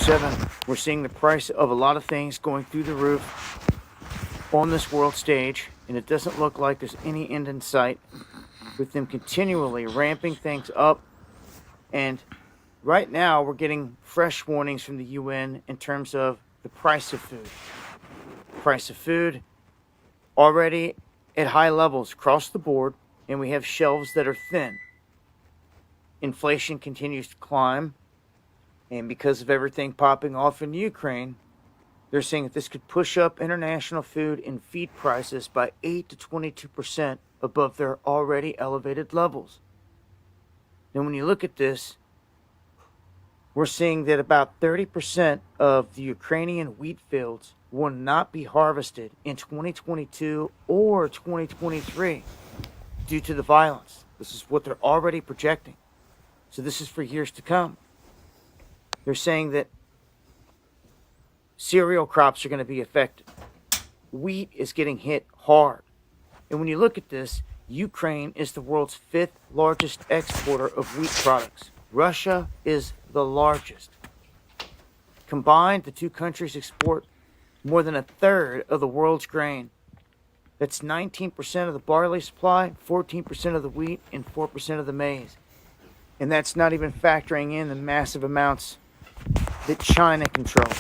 7, we're seeing the price of a lot of things going through the roof on this world stage, and it doesn't look like there's any end in sight, with them continually ramping things up. And right now, we're getting fresh warnings from the UN in terms of the price of food. Price of food already at high levels across the board, and we have shelves that are thin. Inflation continues to climb, and because of everything popping off in Ukraine, they're saying that this could push up international food and feed prices by 8 to 22% above their already elevated levels. Now, when you look at this, we're seeing that about 30% of the Ukrainian wheat fields will not be harvested in 2022 or 2023 due to the violence. This is what they're already projecting. So this is for years to come. They're saying that cereal crops are going to be affected. Wheat is getting hit hard. And when you look at this, Ukraine is the world's 5th largest exporter of wheat products. Russia is the largest. Combined, the two countries export more than a third of the world's grain. That's 19% of the barley supply, 14% of the wheat, and 4% of the maize. And that's not even factoring in the massive amounts that China controls.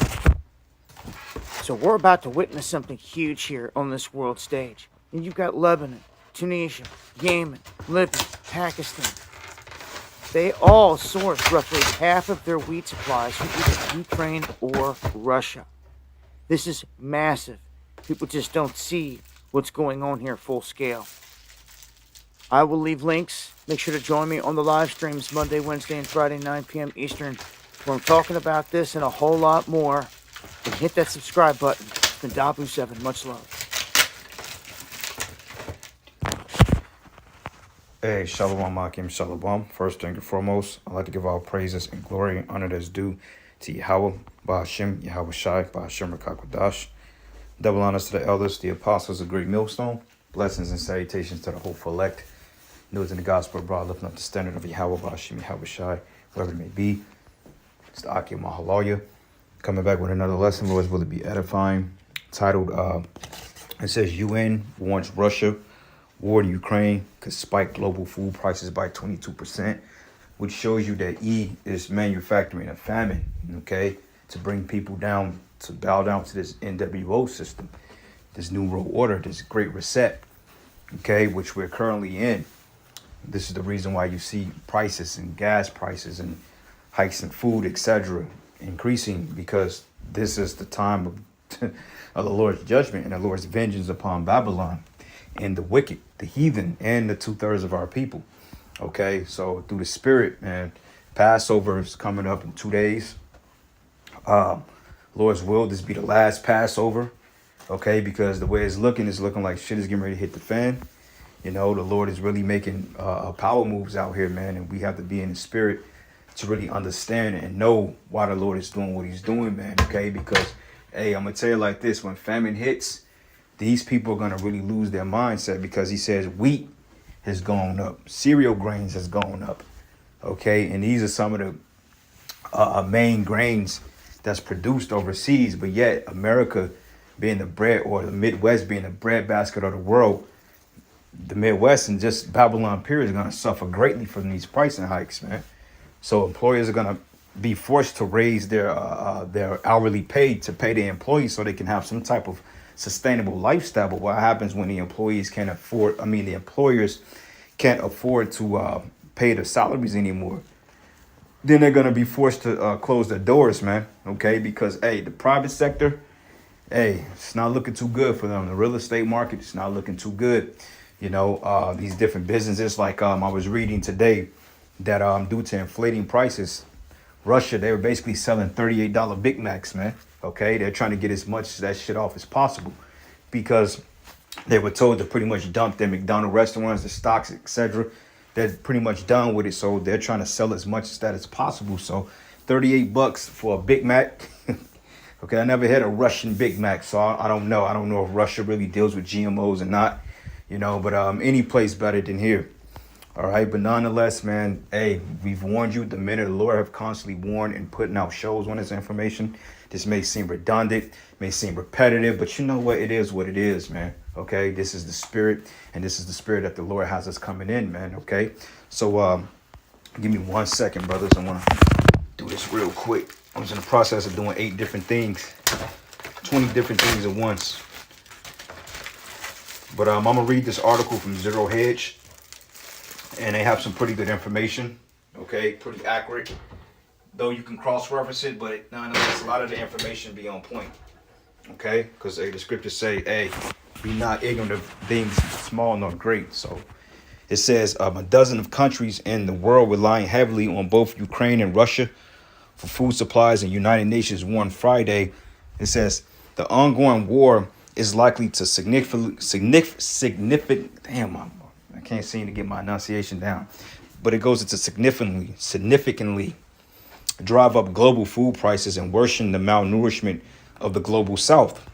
So we're about to witness something huge here on this world stage. And you've got Lebanon, Tunisia, Yemen, Libya, Pakistan. They all source roughly half of their wheat supplies from either Ukraine or Russia. This is massive. People just don't see what's going on here full scale. I will leave links. Make sure to join me on the live streams Monday, Wednesday, and Friday, 9 p.m. Eastern, where I'm talking about this and a whole lot more. And hit that subscribe button. It's been Dabu7. Much love. Hey, Shalom Akim Shalom. First and foremost, I'd like to give all praises and glory and honor that's due to Yahweh, Ba'ashem, Yahweh Shai, Ba'ashem Rakakwadash. Double honors to the elders, the apostles of Great Millstone. Blessings and salutations to the hopeful elect. News in the gospel brought lifting up the standard of Yahweh, Ba'ashem, Yahweh Shai, whoever it may be. It's the Akim Mahalalia. Coming back with another lesson, Lord's will it be edifying. Titled, it says UN warns Russia war in Ukraine could spike global food prices by 22%, which shows you that E is manufacturing a famine, okay, to bring people down, to bow down to this NWO system, this New World Order, this Great Reset, okay, which we're currently in. This is the reason why you see prices and gas prices and hikes in food, etc., increasing, because this is the time of the Lord's judgment and the Lord's vengeance upon Babylon and the wicked, the heathen, and the 2/3 of our people. Okay, so through the Spirit, man, Passover is coming up in 2 days. Lord's will, this be the last Passover. Okay, because the way it's looking like shit is getting ready to hit the fan. You know, the Lord is really making power moves out here, man, and we have to be in the Spirit to really understand and know why the Lord is doing what He's doing, man. Okay, because hey, I'm gonna tell you like this: when famine hits, these people are going to really lose their mindset, because he says wheat has gone up. Cereal grains has gone up. Okay. And these are some of the main grains that's produced overseas. But yet America being the bread, or the Midwest being the breadbasket of the world, the Midwest and just Babylon period is going to suffer greatly from these pricing hikes, man. So employers are going to be forced to raise their hourly pay to pay their employees so they can have some type of sustainable lifestyle. But what happens when the employers can't afford, the employers can't afford to pay the salaries anymore? Then they're going to be forced to close their doors, man. Okay, because hey, the private sector, hey, it's not looking too good for them. The real estate market is not looking too good. You know, these different businesses, like I was reading today that due to inflating prices, Russia, they were basically selling $38 Big Macs, man. Okay, they're trying to get as much of that shit off as possible, because they were told to pretty much dump their McDonald's restaurants, the stocks, etc. They're pretty much done with it, so they're trying to sell as much of that as possible. So $38 for a Big Mac. Okay, I never had a Russian Big Mac, so I don't know. I don't know if Russia really deals with GMOs or not, you know, but any place better than here. All right, but nonetheless, man, hey, we've warned you. The men of the Lord have constantly warned and putting out shows on this information. This may seem redundant, may seem repetitive, but you know what? It is what it is, man. Okay, this is the spirit, and this is the spirit that the Lord has us coming in, man. Okay, so give me 1 second, brothers. I want to do this real quick. I was in the process of doing 8 different things, 20 different things at once. But I'm gonna read this article from Zero Hedge. And they have some pretty good information, okay, pretty accurate. Though you can cross-reference it, but nonetheless, a lot of the information be on point, okay? Because the scriptures say, hey, be not ignorant of things small nor great. So it says a dozen of countries in the world relying heavily on both Ukraine and Russia for food supplies, and United Nations warned Friday. It says the ongoing war is likely to significant. Damn, I can't seem to get my enunciation down, but it goes into significantly drive up global food prices and worsen the malnourishment of the global south.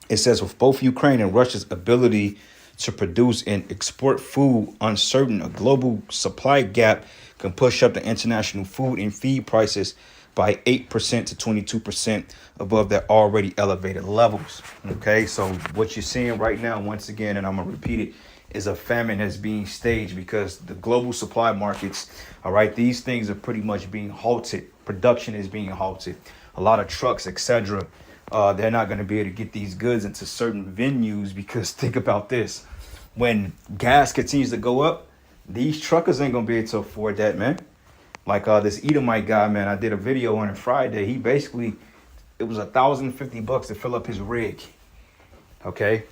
It says with both Ukraine and Russia's ability to produce and export food uncertain, a global supply gap can push up the international food and feed prices by 8% to 22% above their already elevated levels. Okay, so what you're seeing right now, once again, and I'm gonna repeat it, is a famine that's being staged because the global supply markets, all right, these things are pretty much being halted. Production is being halted. A lot of trucks, etc. They're not going to be able to get these goods into certain venues because think about this. When gas continues to go up, these truckers ain't going to be able to afford that, man. Like this Edomite guy, man, I did a video on it Friday. He basically, it was $1,050 to fill up his rig. Okay.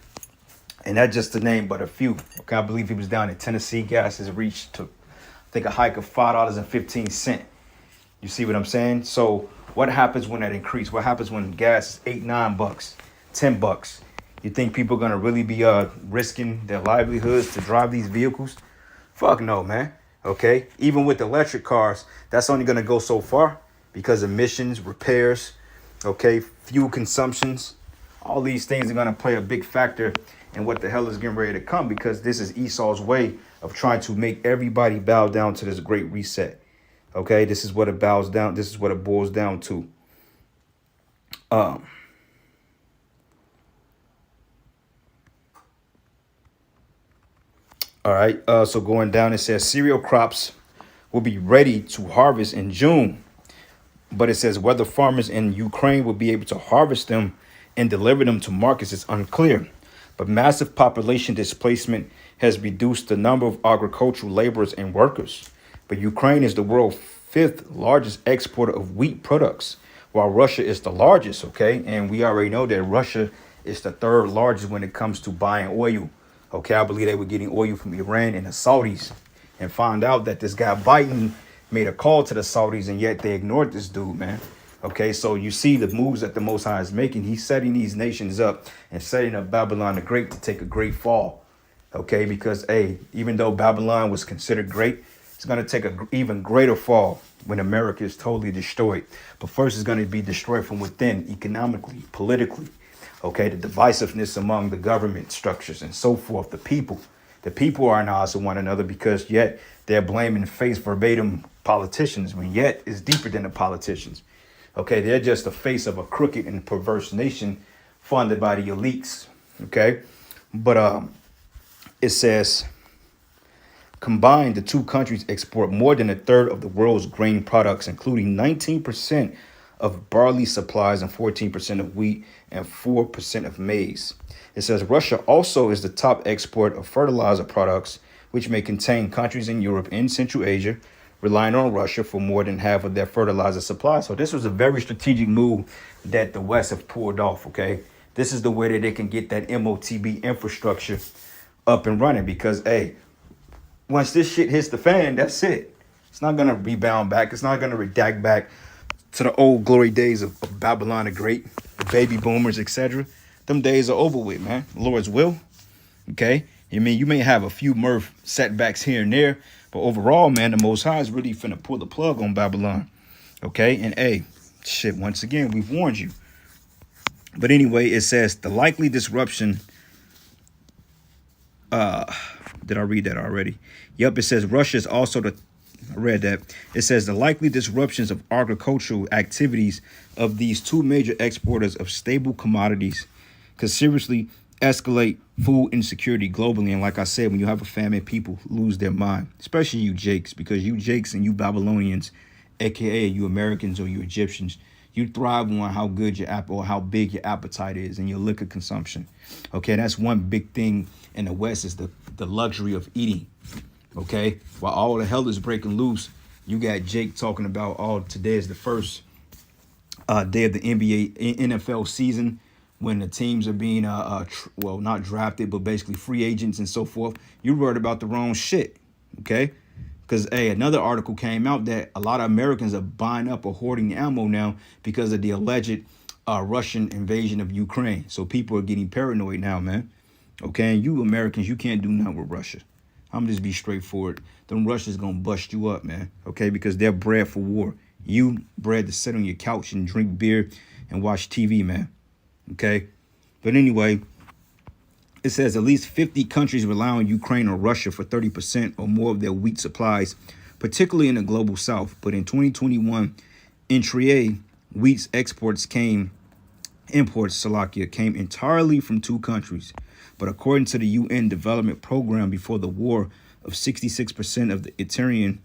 And that's just to name but a few. Okay, I believe he was down in Tennessee. Gas has reached to, I think, a hike of $5.15. You see what I'm saying? So what happens when that increase? What happens when gas is $8, $9, $10? You think people are gonna really be risking their livelihoods to drive these vehicles? Fuck no, man. Okay, even with electric cars, that's only gonna go so far because emissions, repairs, okay, fuel consumptions, all these things are gonna play a big factor in what the hell is getting ready to come, because this is Esau's way of trying to make everybody bow down to this great reset. Okay, this is what it bows down. This is what it boils down to. All right. So going down, it says cereal crops will be ready to harvest in June, but it says whether farmers in Ukraine will be able to harvest them and deliver them to markets is unclear. But massive population displacement has reduced the number of agricultural laborers and workers. But Ukraine is the world's 5th largest exporter of wheat products, while Russia is the largest, okay? And we already know that Russia is the 3rd largest when it comes to buying oil. Okay, I believe they were getting oil from Iran and the Saudis, and found out that this guy Biden made a call to the Saudis, and yet they ignored this dude, man. Okay, so you see the moves that the Most High is making. He's setting these nations up and setting up Babylon the Great to take a great fall. Okay, because, hey, even though Babylon was considered great, it's going to take an even greater fall when America is totally destroyed. But first, it's going to be destroyed from within, economically, politically. Okay, the divisiveness among the government structures and so forth. The people are not odds to one another, because yet they're blaming face verbatim politicians, when yet it's deeper than the politicians. Okay, they're just the face of a crooked and perverse nation funded by the elites. Okay, but it says combined, the two countries export more than 1/3 of the world's grain products, including 19% of barley supplies and 14% of wheat and 4% of maize. It says Russia also is the top exporter of fertilizer products, which may contain countries in Europe and Central Asia relying on Russia for more than half of their fertilizer supply. So this was a very strategic move that the West have pulled off, okay? This is the way that they can get that MOTB infrastructure up and running, because, hey, once this shit hits the fan, that's it. It's not going to rebound back. It's not going to redact back to the old glory days of Babylon the Great, the baby boomers, etc. Them days are over with, man. Lord's will, okay? I mean, you may have a few Murph setbacks here and there, but overall, man, the Most High is really finna pull the plug on Babylon. Okay, and hey, shit, once again, we've warned you. But anyway, it says the likely disruption Did I read that already? Yep, it says Russia is also I read that. It says the likely disruptions of agricultural activities of these two major exporters of stable commodities could seriously escalate food insecurity globally. And like I said, when you have a famine, people lose their mind, especially you Jakes, because you Jakes and you Babylonians, aka you Americans or you Egyptians, you thrive on how good your app or how big your appetite is and your liquor consumption. Okay, that's one big thing in the West is the luxury of eating. Okay, while all the hell is breaking loose, you got Jake talking about, oh, today is the first day of the NBA NFL season when the teams are being well, not drafted, but basically free agents and so forth. You worried about the wrong shit. Okay, because another article came out that a lot of Americans are buying up or hoarding ammo now because of the alleged Russian invasion of Ukraine. So people are getting paranoid now, man. Okay, and you Americans, you can't do nothing with Russia. I'm just be straightforward. Them Russians gonna bust you up, man. Okay, because they're bred for war. You bred to sit on your couch and drink beer and watch TV, man. Okay, but anyway, it says at least 50 countries rely on Ukraine or Russia for 30% or more of their wheat supplies, particularly in the global south. But in 2021, Intria wheat's imports Slovakia came entirely from two countries. But according to the UN Development Program before the war, of 66% of the Eritrean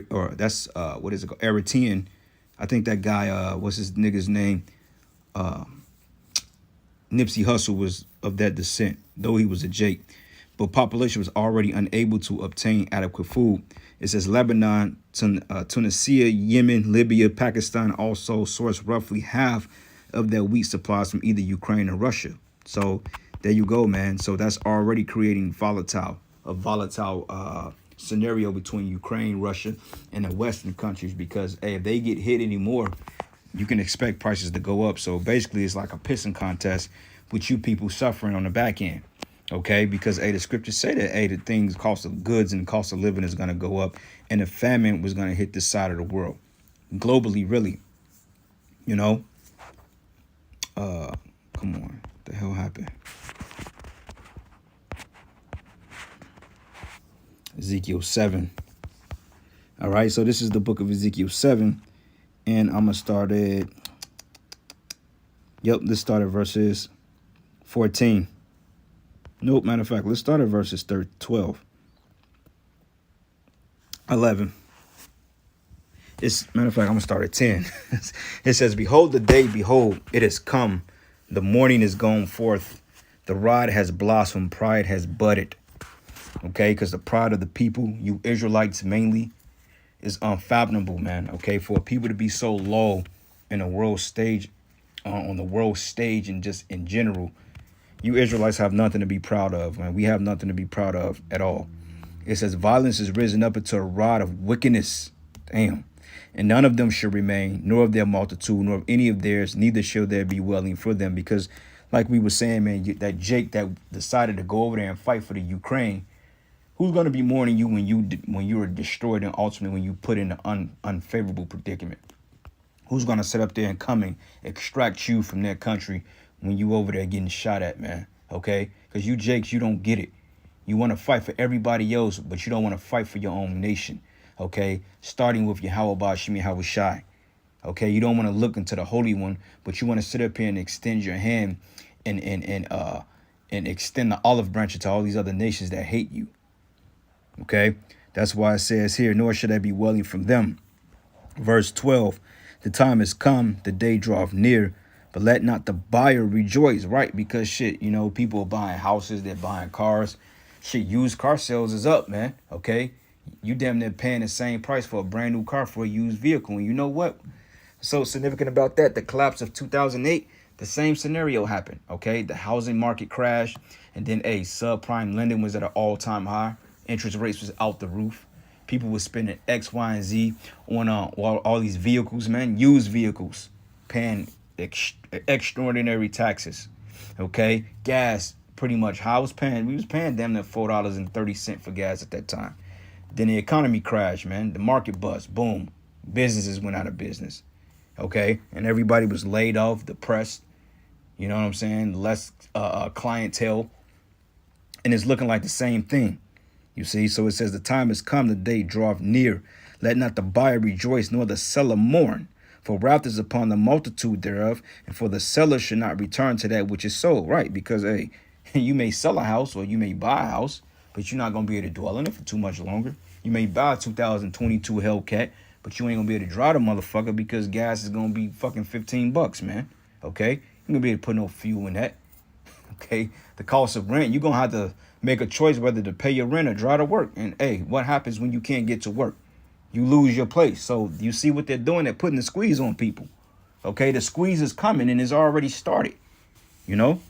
or that's what is it called? Eritrean. I think that guy, what's his nigga's name? Nipsey Hussle was of that descent, though he was a Jake. But population was already unable to obtain adequate food. It says Lebanon, Tunisia, Yemen, Libya, Pakistan also source roughly half of their wheat supplies from either Ukraine or Russia. So there you go, man. So that's already creating a volatile scenario between Ukraine, Russia, and the Western countries because, hey, if they get hit anymore, you can expect prices to go up. So basically, it's like a pissing contest with you people suffering on the back end. Okay, because the scriptures say that the things, cost of goods and cost of living is going to go up, and the famine was going to hit this side of the world, globally, really. You know, come on, what the hell happened? Ezekiel 7. All right, so this is the book of Ezekiel 7, and I'm gonna start at. Yep, let's start at verses 14. Nope, matter of fact, let's start at verses 12. 11. Matter of fact, I'm going to start at 10. It says, behold the day, behold, it has come. The morning is gone forth. The rod has blossomed, pride has budded. Okay, because the pride of the people, you Israelites mainly, is unfathomable, man. Okay, for people to be so low in a world stage, on the world stage and just in general, you Israelites have nothing to be proud of, man. We have nothing to be proud of at all. It says, violence is risen up into a rod of wickedness. Damn. And none of them shall remain, nor of their multitude, nor of any of theirs, neither shall there be dwelling for them. Because, like we were saying, man, that Jake that decided to go over there and fight for the Ukraine, who's going to be mourning you when you were destroyed and ultimately when you put in an unfavorable predicament? Who's going to sit up there and come and extract you from their country when you over there getting shot at, man? Okay? Because you Jakes, you don't get it. You want to fight for everybody else, but you don't want to fight for your own nation. Okay? Starting with Yahweh Bashimi Hawashai. Okay? You don't want to look into the Holy One, but you want to sit up here and extend your hand and extend the olive branch to all these other nations that hate you. Okay? That's why it says here, nor should I be welling from them. Verse 12. The time has come, the day draweth near, but let not the buyer rejoice, right? Because shit, you know, people are buying houses, they're buying cars. Shit, used car sales is up, man. Okay? You damn near paying the same price for a brand new car for a used vehicle. And you know what? So significant about that, the collapse of 2008, the same scenario happened. Okay? The housing market crashed, and then subprime lending was at an all-time high. Interest rates was out the roof. People were spending X, Y, and Z on all these vehicles, man, used vehicles, paying extraordinary taxes. Okay, gas, pretty much. We was paying damn near $4.30 for gas at that time. Then the economy crashed, man. The market bust, boom. Businesses went out of business. Okay, and everybody was laid off, depressed. You know what I'm saying? Less clientele, and it's looking like the same thing. You see, so it says the time is come, the day draweth near. Let not the buyer rejoice, nor the seller mourn. For wrath is upon the multitude thereof, and for the seller should not return to that which is sold. Right, because hey, you may sell a house or you may buy a house, but you're not gonna be able to dwell in it for too much longer. You may buy a 2022 Hellcat, but you ain't gonna be able to drive the motherfucker because gas is gonna be fucking $15, man. Okay, you ain't gonna be able to put no fuel in that. Okay, the cost of rent, you're gonna have to make a choice whether to pay your rent or drive to work. And hey, what happens when you can't get to work? You lose your place. So you see what they're doing? They're putting the squeeze on people. Okay, the squeeze is coming and it's already started, you know?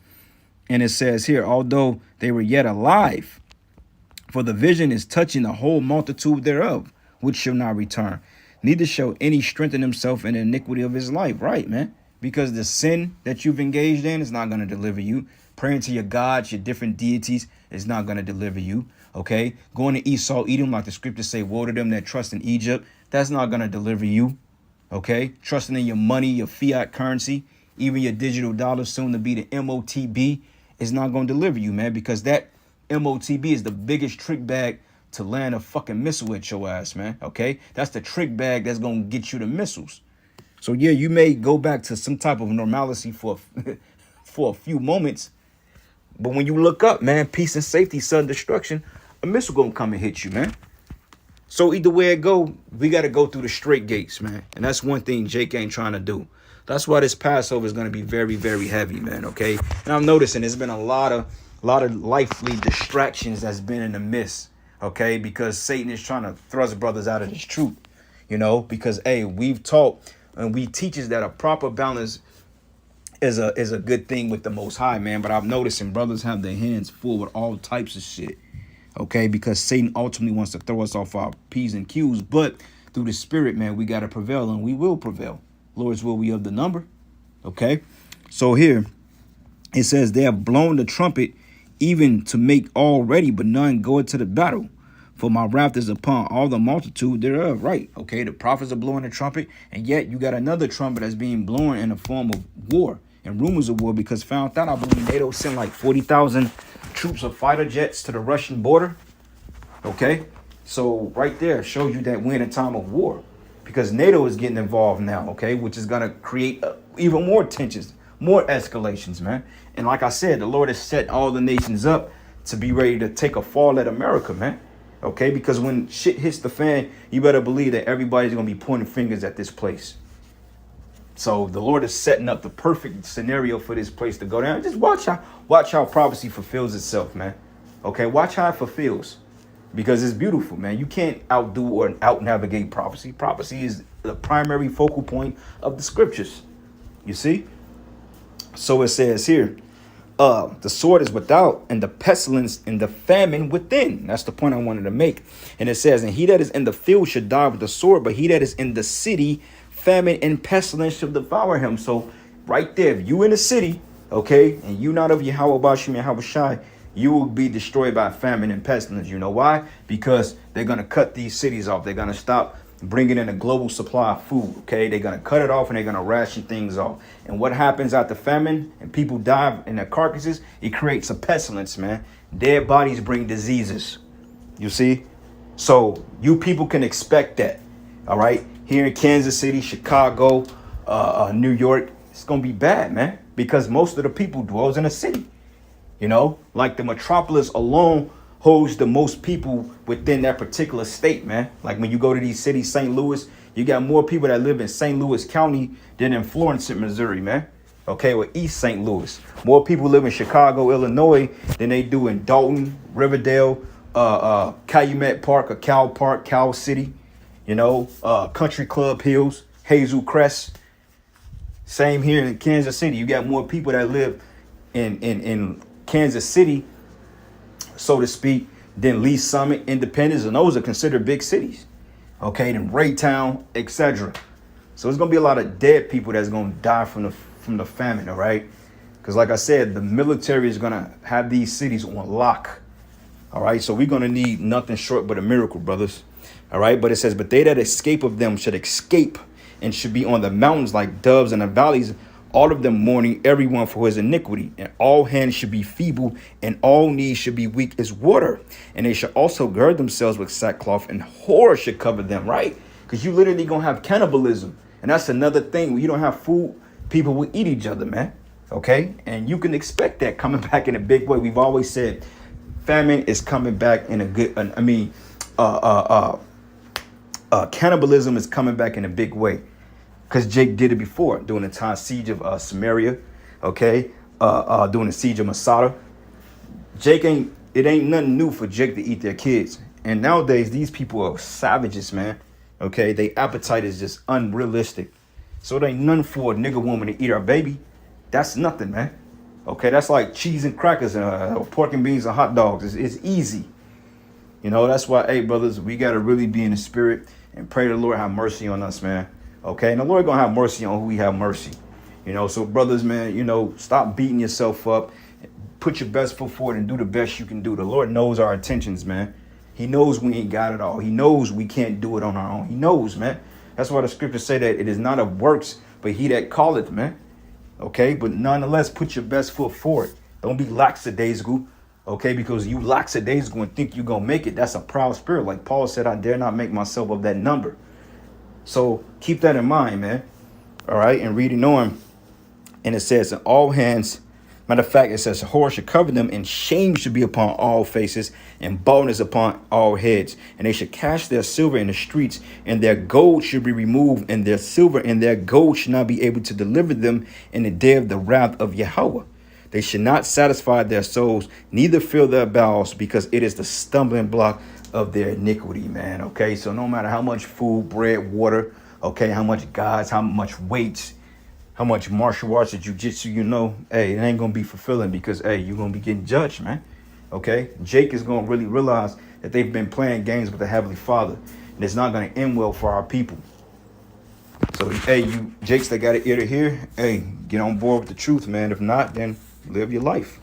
And it says here, although they were yet alive, for the vision is touching the whole multitude thereof, which shall not return. Neither shall any strengthen himself in the iniquity of his life. Right, man? Because the sin that you've engaged in is not going to deliver you. Praying to your gods, your different deities, is not going to deliver you. Okay? Going to Esau, Edom, like the scriptures say, woe to them that trust in Egypt. That's not going to deliver you. Okay? Trusting in your money, your fiat currency, even your digital dollar, soon to be the MOTB, is not going to deliver you, man, because that MOTB is the biggest trick bag to land a fucking missile at your ass, man. Okay? That's the trick bag that's going to get you the missiles. So, yeah, you may go back to some type of normalcy for a few moments. But when you look up, man, peace and safety, sudden destruction, a missile going to come and hit you, man. So either way it go, we got to go through the straight gates, man. And that's one thing Jake ain't trying to do. That's why this Passover is going to be very, very heavy, man, okay? And I'm noticing there's been a lot of lively distractions that's been in the midst, okay? Because Satan is trying to thrust brothers out of this truth, you know? Because, hey, we've taught and we teach us that a proper balance is a good thing with the Most High, man. But I'm noticing brothers have their hands full with all types of shit, okay? Because Satan ultimately wants to throw us off our P's and Q's. But through the Spirit, man, we got to prevail, and we will prevail. Lord's will, we of the number, okay? So here, it says, they have blown the trumpet even to make all ready, but none goeth to the battle. For my wrath is upon all the multitude thereof. Right, okay, the prophets are blowing the trumpet, and yet you got another trumpet that's being blown in the form of war and rumors of war, because found out, I believe NATO sent like 40,000 troops of fighter jets to the Russian border, okay? So right there shows you that we're in a time of war, because NATO is getting involved now, okay, which is going to create even more tensions, more escalations, man. And like I said, the Lord has set all the nations up to be ready to take a fall at America, man. Okay, because when shit hits the fan, you better believe that everybody's going to be pointing fingers at this place. So the Lord is setting up the perfect scenario for this place to go down. Just watch how prophecy fulfills itself, man. Okay, watch how it fulfills, because it's beautiful, man. You can't outdo or out-navigate prophecy. Prophecy is the primary focal point of the scriptures, you see? So it says here, the sword is without, and the pestilence and the famine within. That's the point I wanted to make. And it says, and he that is in the field should die with the sword, but he that is in the city, famine and pestilence shall devour him. So right there, if you in the city, okay, and you not of Yahweh Bashim Yahweh Shai, you will be destroyed by famine and pestilence. You know why? Because they're going to cut these cities off. They're going to stop bringing in a global supply of food, okay? They're going to cut it off, and they're going to ration things off. And what happens after famine and people die in their carcasses? It creates a pestilence, man. Dead bodies bring diseases, you see? So you people can expect that, all right? Here in Kansas City, Chicago, New York, it's going to be bad, man, because most of the people dwells in a city, you know? Like the metropolis alone holds the most people within that particular state, man. Like when you go to these cities, St. Louis, you got more people that live in St. Louis County than in Florence, Missouri, man. Okay, or East St. Louis. More people live in Chicago, Illinois than they do in Dalton, Riverdale, Calumet Park, or Cal Park, Cal City, you know, Country Club Hills, Hazel Crest. Same here in Kansas City. You got more people that live in Kansas City, so to speak, than Lee Summit, Independence, and those are considered big cities. Okay, then Raytown, etc. So there's gonna be a lot of dead people that's gonna die from the famine, all right? Because like I said, the military is gonna have these cities on lock. All right, so we're gonna need nothing short but a miracle, brothers. All right, but it says, but they that escape of them should escape and should be on the mountains like doves in the valleys, all of them mourning everyone for his iniquity, and all hands should be feeble, and all knees should be weak as water. And they should also gird themselves with sackcloth, and horror should cover them, right? Because you literally gonna have cannibalism. And that's another thing. When you don't have food, people will eat each other, man. Okay? And you can expect that coming back in a big way. We've always said famine is coming back in a good, cannibalism is coming back in a big way. Because Jake did it before during the time siege of Samaria, okay? During the siege of Masada. It ain't nothing new for Jake to eat their kids. And nowadays, these people are savages, man. Okay, their appetite is just unrealistic. So it ain't nothing for a nigga woman to eat our baby. That's nothing, man. Okay, that's like cheese and crackers and pork and beans and hot dogs. It's easy. You know, that's why, hey, brothers, we got to really be in the spirit and pray the Lord have mercy on us, man. Okay, and the Lord gonna have mercy on who he have mercy. You know, so brothers, man, you know, stop beating yourself up. Put your best foot forward and do the best you can do. The Lord knows our intentions, man. He knows we ain't got it all. He knows we can't do it on our own. He knows, man. That's why the scriptures say that it is not of works, but he that calleth, man. Okay, but nonetheless, put your best foot forward. Don't be lackadaisical, okay? Because you lackadaisical and think you're going to make it. That's a proud spirit. Like Paul said, I dare not make myself of that number. So keep that in mind, man. All right, and reading on. And it says, in all hands, matter of fact, it says, horror should cover them, and shame should be upon all faces, and baldness upon all heads. And they should cast their silver in the streets, and their gold should be removed, and their silver and their gold should not be able to deliver them in the day of the wrath of Yahweh. They should not satisfy their souls, neither fill their bowels, because it is the stumbling block of their iniquity, man. Okay, so no matter how much food, bread, water, okay, how much gods, how much weights, how much martial arts or jujitsu, you know, hey, it ain't gonna be fulfilling because, hey, you're gonna be getting judged, man. Okay, Jake is gonna really realize that they've been playing games with the Heavenly Father, and it's not gonna end well for our people. So, hey, you Jakes that got an ear to hear, hey, get on board with the truth, man. If not, then live your life.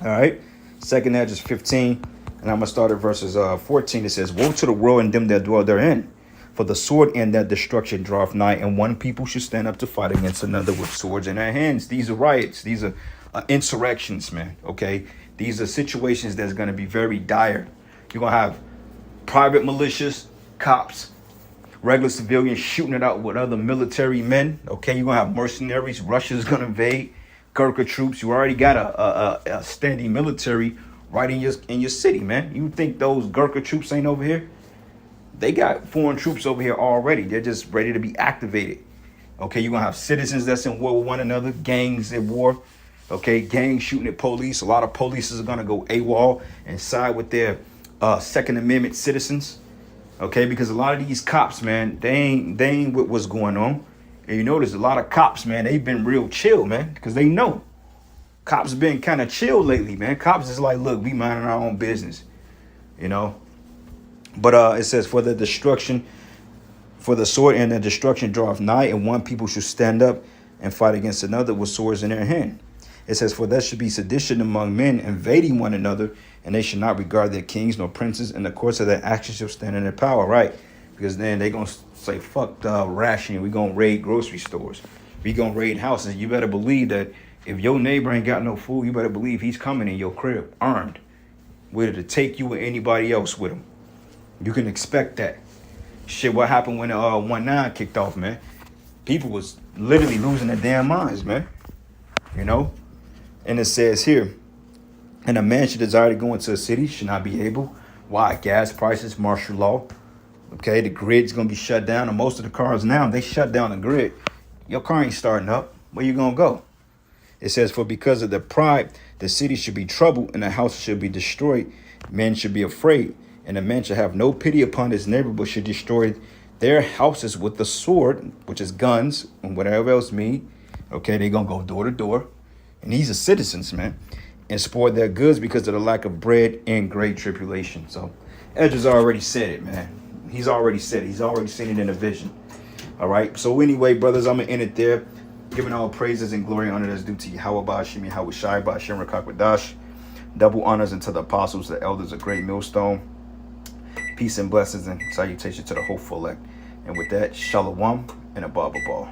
All right. Second Edge is 15, and I'm gonna start at verses 14. It says, "Woe to the world and them that dwell therein. For the sword and that destruction draweth nigh, and one people should stand up to fight against another with swords in their hands." These are riots. These are insurrections, man. Okay, these are situations that's going to be very dire. You're going to have private militias, cops, regular civilians shooting it out with other military men. Okay, you're going to have mercenaries. Russia's going to invade. Gurkha troops. You already got a standing military right in your city, man. You think those Gurkha troops ain't over here? They got foreign troops over here already. They're just ready to be activated. Okay, you're going to have citizens that's in war with one another, gangs at war. Okay, gangs shooting at police. A lot of police are going to go AWOL and side with their Second Amendment citizens. Okay, because a lot of these cops, man, they ain't with what's going on. And you notice a lot of cops, man, they've been real chill, man, because they know. Cops been kind of chill lately, man. Cops is like, look, we minding our own business, you know. But it says, for the sword and the destruction draweth nigh, and one people should stand up and fight against another with swords in their hand. It says, for there should be sedition among men, invading one another, and they should not regard their kings nor princes, and the course of their actions shall stand in their power, right? Because then they going to say, fuck rationing, we going to raid grocery stores. We going to raid houses. You better believe that if your neighbor ain't got no food, you better believe he's coming in your crib armed, whether to take you or anybody else with him. You can expect that. Shit, what happened when 1-9 kicked off, man? People was literally losing their damn minds, man. You know? And it says here, and a man should desire to go into a city, should not be able. Why? Gas prices, martial law. Okay, the grid's going to be shut down. And most of the cars now, they shut down the grid. Your car ain't starting up. Where you going to go? It says, for because of the pride, the city should be troubled and the house should be destroyed. Men should be afraid. And a man should have no pity upon his neighbor, but should destroy their houses with the sword, which is guns and whatever else mean. Okay, they're going to go door to door. And these are citizens, man. And spoil their goods because of the lack of bread and great tribulation. So Edge's already said it, man. He's already said it. He's already seen it in a vision. All right. So anyway, brothers, I'm going to end it there. Giving all praises and glory and honor that's due to Yahweh Ba'ashim, Yahweh Shai Ba'ashim Rakakwadash. Double honors unto the apostles, the elders, a great millstone. Peace and blessings and salutation to the hopeful elect. And with that, shalom and a baba ball.